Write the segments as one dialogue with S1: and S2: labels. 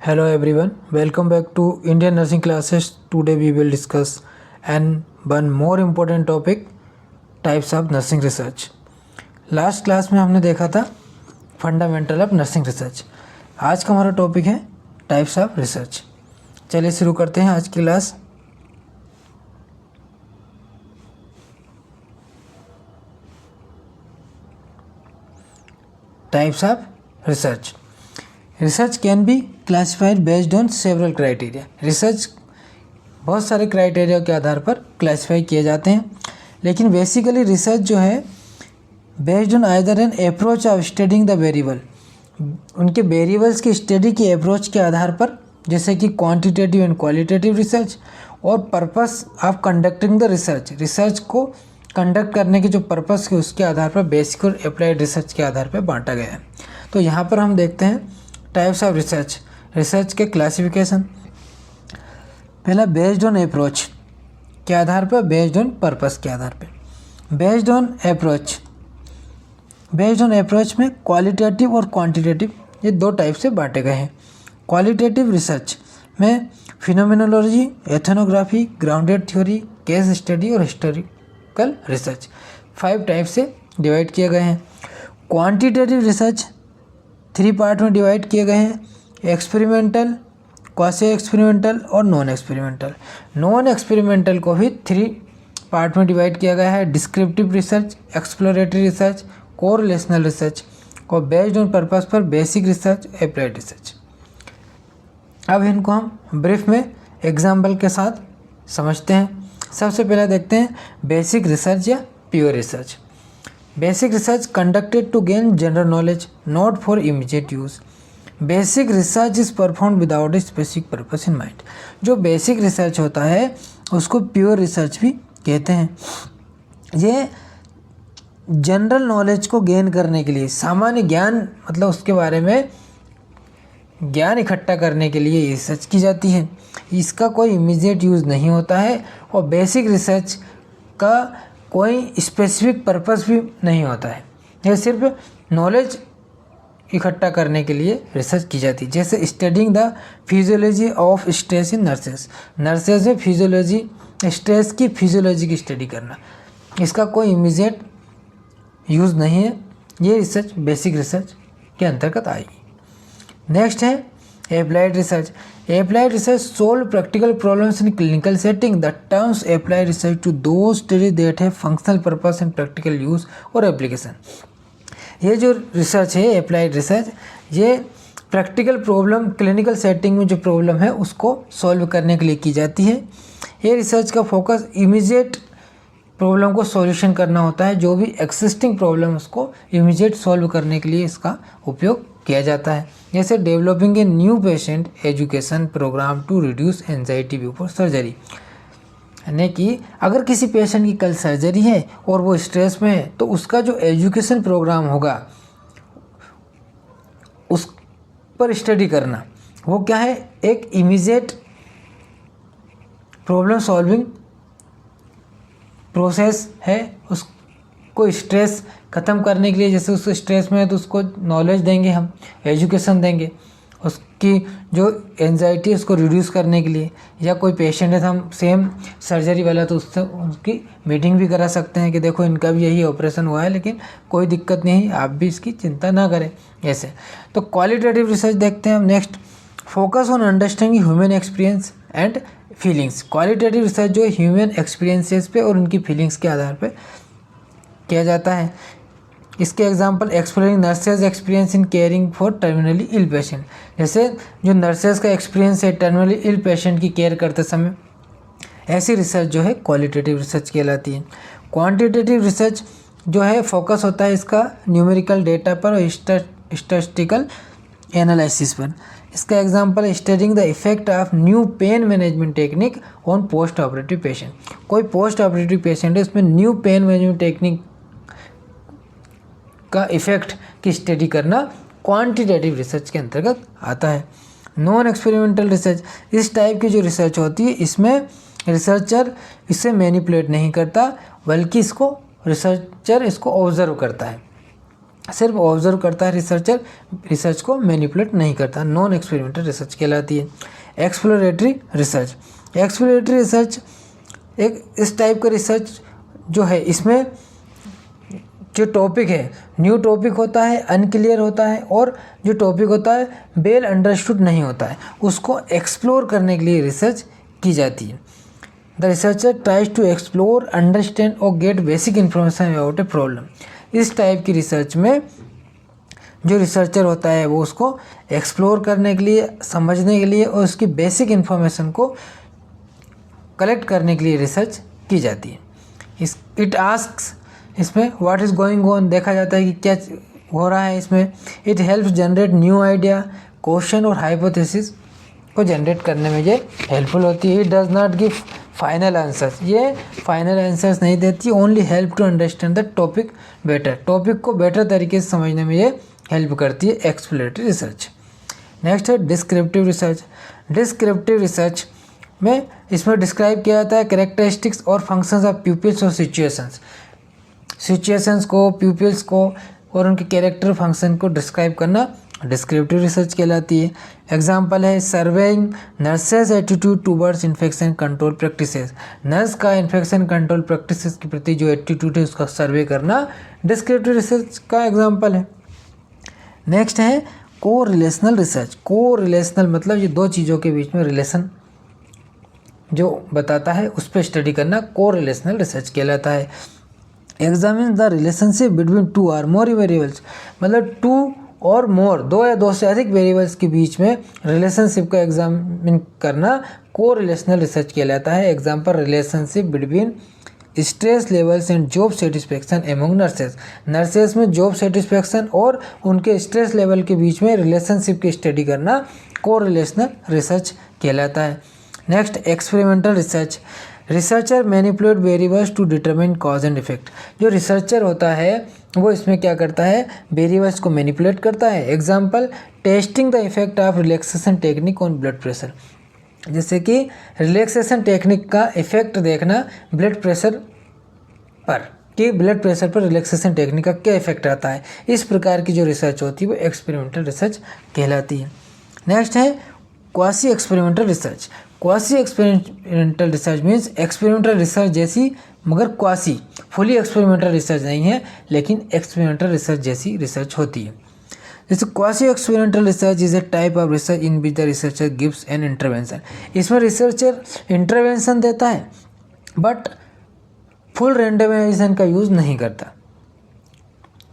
S1: Hello everyone, welcome back to Indian Nursing Classes. Today we will discuss and one more important topic, types of nursing research. Last class में हमने देखा था fundamental of nursing research. आज का हमारा topic है types of research. चलिए शुरू करते हैं आज की class. Types of research. Research can be classified based on several criteria. Research बहुत सारे क्राइटेरिया के आधार पर क्लासिफाई किए जाते हैं, लेकिन बेसिकली रिसर्च जो है based on either an approach of studying the variable, उनके वेरिएबल्स की स्टडी की अप्रोच के आधार पर, जैसे कि क्वांटिटेटिव एंड क्वालिटेटिव रिसर्च, और purpose of conducting the research, research को कंडक्ट करने के जो पर्पस है उसके आधार पर बेसिक और अप्लाइड रिसर्च के आधार पर बांटा गया है. तो यहाँ पर हम देखते हैं टाइप्स ऑफ रिसर्च. रिसर्च के क्लासिफिकेशन. पहला बेस्ड ऑन अप्रोच के आधार पर, बेस्ड ऑन पर्पस के आधार पर. Based on approach, based on approach में क्वालिटेटिव और क्वांटिटेटिव ये दो टाइप से बांटे गए हैं. क्वालिटेटिव रिसर्च में phenomenology, ethnography, grounded theory, case study और हिस्टोरिकल रिसर्च 5 टाइप से डिवाइड किए गए हैं. क्वांटिटेटिव रिसर्च 3 पार्ट में डिवाइड किए गए हैं: एक्सपेरिमेंटल, क्वासी एक्सपेरिमेंटल और नॉन एक्सपेरिमेंटल. नॉन एक्सपेरिमेंटल को भी 3 पार्ट में डिवाइड किया गया है: descriptive research, exploratory research, correlational research, और बेस्ड ऑन पर्पस पर बेसिक रिसर्च, अप्लाइड रिसर्च. अब इनको हम ब्रीफ में एग्जाम्पल के साथ समझते हैं. सबसे पहले देखते हैं बेसिक रिसर्च या pure research. Basic research conducted to gain general knowledge, not for immediate use. Basic research is perform without a specific purpose in mind. जो बेसिक रिसर्च होता है उसको प्योर रिसर्च भी कहते हैं. ये जनरल नॉलेज को गेन करने के लिए, सामान्य ज्ञान मतलब उसके बारे में ज्ञान इकट्ठा करने के लिए रिसर्च की जाती है. इसका कोई इमीडिएट यूज़ नहीं होता है, और बेसिक रिसर्च का कोई स्पेसिफिक पर्पस भी नहीं होता है. यह सिर्फ नॉलेज इकट्ठा करने के लिए रिसर्च की जाती है. जैसे studying the physiology of stress in nurses. Nurses में फिजियोलॉजी, स्ट्रेस की फिजियोलॉजी की स्टडी करना, इसका कोई इमीडिएट यूज़ नहीं है. ये रिसर्च बेसिक रिसर्च के अंतर्गत आएगी. नेक्स्ट है applied research. Applied research solve practical problems in clinical setting. The terms applied research to though study that है functional purpose and practical use और एप्लीकेशन. ये जो रिसर्च है अप्लाइड रिसर्च, ये प्रैक्टिकल प्रॉब्लम, क्लिनिकल सेटिंग में जो प्रॉब्लम है उसको सॉल्व करने के लिए की जाती है. ये रिसर्च का फोकस इमीडिएट प्रॉब्लम को सॉल्यूशन करना होता है. जो भी एक्सिस्टिंग प्रॉब्लम उसको इमीडिएट सॉल्व करने के लिए इसका उपयोग किया जाता है. जैसे developing a new patient education programme to reduce anxiety before surgery. यानी कि अगर किसी पेशेंट की कल सर्जरी है और वो स्ट्रेस में है, तो उसका जो एजुकेशन प्रोग्राम होगा उस पर स्टडी करना, वो क्या है, एक इमीडिएट प्रॉब्लम सॉल्विंग प्रोसेस है. उसको स्ट्रेस ख़त्म करने के लिए, जैसे उस स्ट्रेस में है तो उसको नॉलेज देंगे, हम एजुकेशन देंगे. उसकी जो एंजाइटी है उसको रिड्यूस करने के लिए, या कोई पेशेंट है तो हम सेम सर्जरी वाला, तो उससे उसकी मीटिंग भी करा सकते हैं कि देखो इनका भी यही ऑपरेशन हुआ है, लेकिन कोई दिक्कत नहीं, आप भी इसकी चिंता ना करें. ऐसे तो क्वालिटेटिव रिसर्च देखते हैं हम. Next, focus on understanding human experience and feelings. Qualitative research जो ह्यूमन एक्सपीरियंसेस पे और उनकी फीलिंग्स के आधार पे किया जाता है. इसके example exploring nurses experience in caring for terminally ill patient. जैसे जो नर्सेज का एक्सपीरियंस है टर्मिनली इल पेशेंट की केयर करते समय, ऐसी रिसर्च जो है क्वालिटेटिव रिसर्च कहलाती है. क्वांटिटेटिव रिसर्च जो है फोकस होता है इसका न्यूमेरिकल डेटा पर और स्टैटिस्टिकल एनालिसिस पर. इसका example studying the effect of new pain management technique on post operative patient. कोई पोस्ट ऑपरेटिव पेशेंट है, उसमें न्यू पेन मैनेजमेंट टेक्निक का इफेक्ट की स्टडी करना क्वांटिटेटिव रिसर्च के अंतर्गत आता है. नॉन एक्सपेरिमेंटल रिसर्च, इस टाइप की जो रिसर्च होती है इसमें रिसर्चर इसे मैनिपुलेट नहीं करता, बल्कि इसको रिसर्चर इसको ऑब्जर्व करता है. सिर्फ ऑब्जर्व करता है रिसर्चर, रिसर्च को मैनिपुलेट नहीं करता, नॉन एक्सपेरिमेंटल रिसर्च कहलाती है। एक्सप्लोरेटरी रिसर्च, एक्सप्लोरेटरी रिसर्च एक इस टाइप का रिसर्च जो है, इसमें जो टॉपिक है न्यू टॉपिक होता है, अनक्लियर होता है, और जो टॉपिक होता है वेल अंडरस्टूड नहीं होता है, उसको एक्सप्लोर करने के लिए रिसर्च की जाती है। The researcher tries to explore, understand और get basic information about a problem. इस टाइप की रिसर्च में जो रिसर्चर होता है वो उसको एक्सप्लोर करने के लिए, समझने के लिए और उसकी बेसिक इन्फॉर्मेशन को कलेक्ट करने के लिए रिसर्च की जाती है। इट आस्क्स, इसमें व्हाट इज़ गोइंग ऑन देखा जाता है कि क्या हो रहा है इसमें। It helps generate new idea, question और हाइपोथेसिस को जनरेट करने में ये हेल्पफुल होती है। It does not give final answers, ये फाइनल आंसर्स नहीं देती, only help to understand the topic better, topic को बेटर तरीके से समझने में ये हेल्प करती है एक्सप्लोरेटरी रिसर्च। नेक्स्ट है डिस्क्रिप्टिव रिसर्च। डिस्क्रिप्टिव रिसर्च में इसमें डिस्क्राइब किया जाता है कैरेक्टरिस्टिक्स और फंक्शंस ऑफ पीपल्स और सिचुएशंस को, पीपल्स को और उनके कैरेक्टर फंक्शन को डिस्क्राइब करना डिस्क्रिप्टिव रिसर्च कहलाती है। एग्जाम्पल है surveying nurses attitude towards infection control practices, nurse का इन्फेक्शन कंट्रोल प्रैक्टिसेस के प्रति जो एटीट्यूड है उसका सर्वे करना डिस्क्रिप्टिव रिसर्च का एग्जाम्पल है। नेक्स्ट है को रिलेशनल रिसर्च। को रिलेशनल मतलब ये दो चीज़ों के बीच में रिलेशन जो बताता है उस पर स्टडी करना को रिलेशनल रिसर्च कहलाता है। Examine the relationship between two और मोर वेरिएबल्स, मतलब टू और मोर, दो या दो से अधिक वेरिएबल्स के बीच में रिलेशनशिप का एग्जामिन करना को रिलेशनल रिसर्च कहलाता है। Example relationship between stress levels and job satisfaction among nurses, nurses में जॉब सेटिस्फेक्शन और उनके स्ट्रेस लेवल के बीच में रिलेशनशिप की स्टडी करना को रिलेशनल रिसर्च कहलाता है। Next experimental research. Researcher manipulate variables to determine cause and effect, जो रिसर्चर होता है वो इसमें क्या करता है, वेरिएबल्स को मैनिपुलेट करता है। Example testing the effect of relaxation technique on blood pressure, जैसे कि रिलैक्सेशन टेक्निक का इफेक्ट देखना ब्लड प्रेशर पर, कि ब्लड प्रेशर पर रिलैक्सेशन टेक्निक का क्या इफेक्ट आता है। इस प्रकार की जो रिसर्च होती है वो एक्सपेरिमेंटल रिसर्च कहलाती है। नेक्स्ट है quasi experimental research. Quasi experimental research means experimental research जैसी मगर क्वासी, फुली एक्सपेरिमेंटल रिसर्च नहीं है लेकिन एक्सपेरिमेंटल रिसर्च जैसी रिसर्च होती है। जैसे quasi experimental research is a type of research in which the researcher gives an intervention, इसमें रिसर्चर इंटरवेंशन देता है बट फुल रेंडमाइजेशन का यूज़ नहीं करता।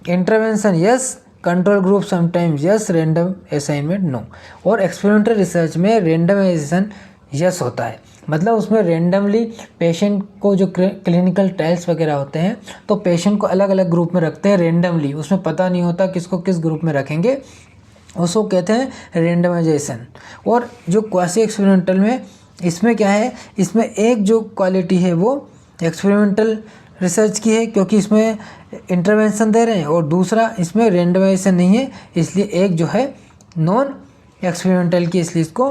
S1: Intervention yes, control group sometimes yes, random assignment no. और एक्सपेरिमेंटल रिसर्च में randomisation yes होता है, मतलब उसमें रेंडमली पेशेंट को, जो क्लिनिकल ट्रायल्स वगैरह होते हैं तो पेशेंट को अलग अलग ग्रुप में रखते हैं रेंडमली, उसमें पता नहीं होता किसको किस ग्रुप में रखेंगे, उसको कहते हैं रेंडमाइजेशन। और जो क्वासी एक्सपेरिमेंटल में इसमें क्या है, इसमें एक जो क्वालिटी है वो एक्सपेरिमेंटल रिसर्च की है क्योंकि इसमें इंटरवेंशन दे रहे हैं, और दूसरा इसमें रेंडमाइजेशन नहीं है, इसलिए एक जो है नॉन एक्सपेरिमेंटल की, इसलिए इसको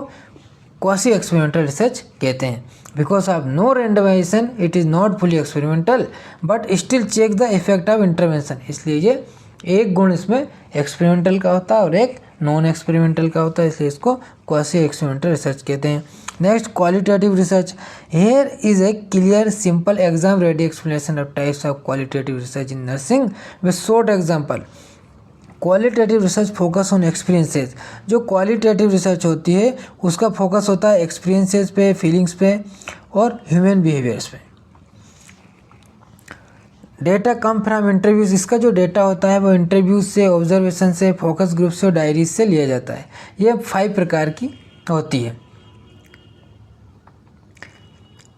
S1: क्वासी एक्सपेरिमेंटल रिसर्च कहते हैं। Because of no randomisation it is not fully experimental but still check the effect of intervention, इसलिए ये एक गुण इसमें एक्सपेरिमेंटल का होता है और एक नॉन एक्सपेरिमेंटल का होता है, इसलिए इसको क्वासी एक्सपेरिमेंटल रिसर्च कहते हैं। Next qualitative research. Here is a clear simple exam ready explanation of types of qualitative research in nursing with short example. Qualitative research focus on experiences, जो qualitative research होती है उसका focus होता है experiences पे, feelings पे और human behaviours पे। डेटा कम फ्रॉम इंटरव्यूज़, इसका जो डेटा होता है वो इंटरव्यूज से, ऑब्जर्वेशन से, फोकस ग्रुप से और डायरीज से लिया जाता है। ये 5 प्रकार की होती है।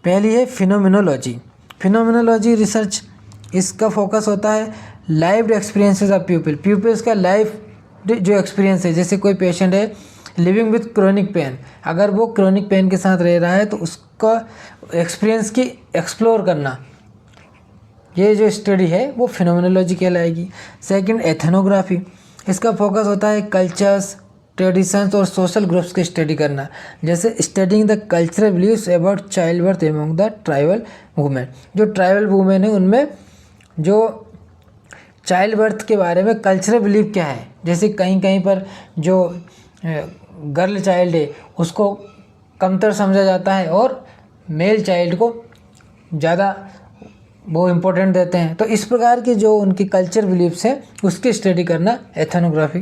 S1: पहली है फिनोमिनोलॉजी। फिनोमिनोलॉजी रिसर्च, इसका फोकस होता है live experiences of people, peoples का लाइव जो एक्सपीरियंस है, जैसे कोई पेशेंट है लिविंग विथ क्रोनिक पेन, अगर वो क्रोनिक पेन के साथ रह रहा है तो उसका एक्सपीरियंस की एक्सप्लोर करना, ये जो स्टडी है वो फिनोमिनोलॉजी कहलाएगी। सेकंड एथनोग्राफी, इसका फोकस होता है कल्चर्स, ट्रेडिशंस और सोशल ग्रुप्स की स्टडी करना, जैसे studying the cultural beliefs about child birth among the tribal women, जो ट्राइबल वुमेन है उनमें जो चाइल्ड बर्थ के बारे में कल्चरल बिलीव क्या है। जैसे कहीं कहीं पर जो गर्ल चाइल्ड है उसको कमतर समझा जाता है और मेल चाइल्ड को ज़्यादा वो इम्पोर्टेंट देते हैं। तो इस प्रकार के जो उनकी कल्चर बिलीव्स है उसकी स्टडी करना एथनोग्राफी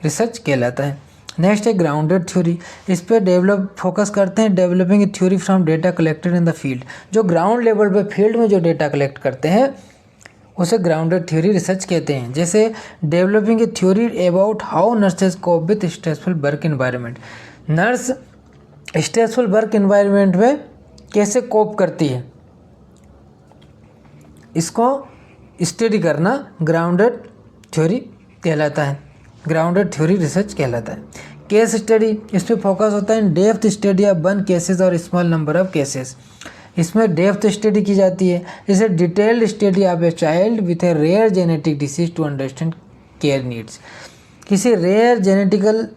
S1: रिसर्च कहलाता है। नेक्स्ट है ग्राउंडेड थ्योरी। इस पर फोकस करते हैं developing a theory from data collected in the field. जो ग्राउंड लेवल पे फील्ड में जो डेटा कलेक्ट करते हैं उसे ग्राउंडेड थ्योरी रिसर्च कहते हैं। जैसे developing a theory about how nurses cope with stressful work environment. Nurse stressful work environment में कैसे कोप करती है, इसको स्टडी करना ग्राउंडेड थ्योरी कहलाता है, ग्राउंडेड थ्योरी रिसर्च कहलाता है। केस स्टडी, इस पर फोकस होता है depth study of one cases और स्मॉल नंबर ऑफ केसेस। इसमें डेप्थ स्टडी की जाती है। जैसे detailed study of a child with a rare genetic disease to understand care needs. किसी रेयर जेनेटिकल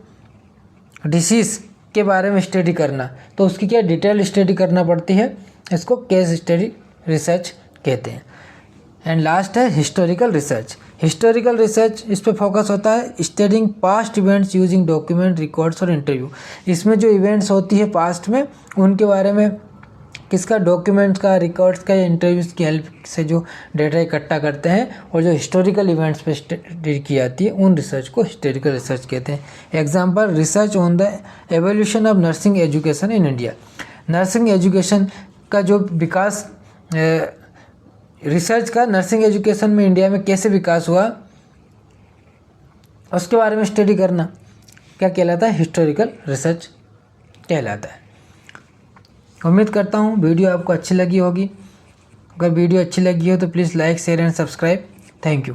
S1: डिसीज के बारे में स्टडी करना तो उसकी क्या डिटेल स्टडी करना पड़ती है, इसको केस स्टडी रिसर्च कहते हैं। एंड लास्ट है हिस्टोरिकल रिसर्च। हिस्टोरिकल रिसर्च, इस पे फोकस होता है studying past events using document, records और इंटरव्यू। इसमें जो इवेंट्स होती है पास्ट में उनके बारे में किसका डॉक्यूमेंट्स का, रिकॉर्ड्स का या इंटरव्यूज़ की हेल्प से जो डेटा इकट्ठा करते हैं और जो हिस्टोरिकल इवेंट्स पे स्टडी की जाती है उन रिसर्च को हिस्टोरिकल रिसर्च कहते हैं। Example research on the evolution of nursing education in India. Nursing education का जो विकास, रिसर्च का नर्सिंग एजुकेशन में इंडिया में कैसे विकास हुआ उसके बारे में स्टडी करना क्या कहलाता है, हिस्टोरिकल रिसर्च कहलाता है। उम्मीद करता हूँ वीडियो आपको अच्छी लगी होगी। अगर वीडियो अच्छी लगी हो तो please like, share and subscribe. Thank you.